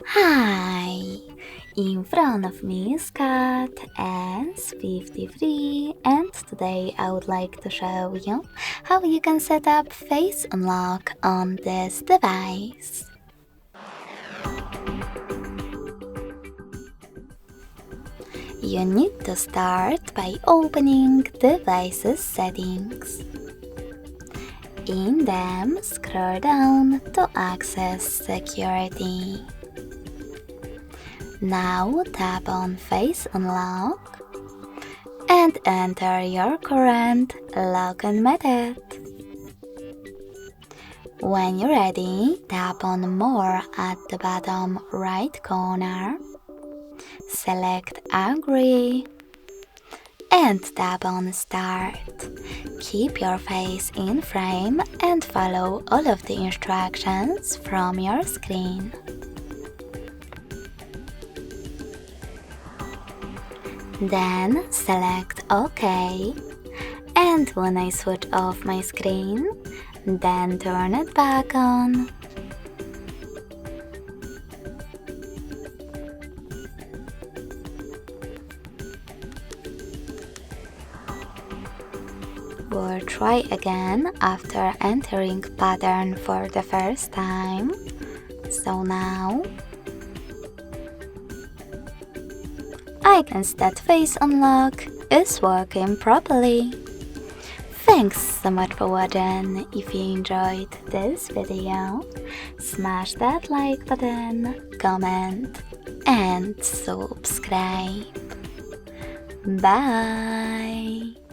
Hi! In front of me is CAT S53 and today I would like to show you how you can set up Face Unlock on this device. You need to start by opening Devices Settings. In them, scroll down to access Security. Now tap on Face Unlock and enter your current login method. When you're ready, tap on More at the bottom right corner, select Agree and tap on Start. Keep your face in frame and follow all of the instructions from your screen. Then select OK, and when I switch off my screen, then turn it back on. We'll try again after entering pattern for the first time. So now I can see that Face Unlock is working properly. Thanks so much for watching. If you enjoyed this video, smash that like button, comment and subscribe. Bye!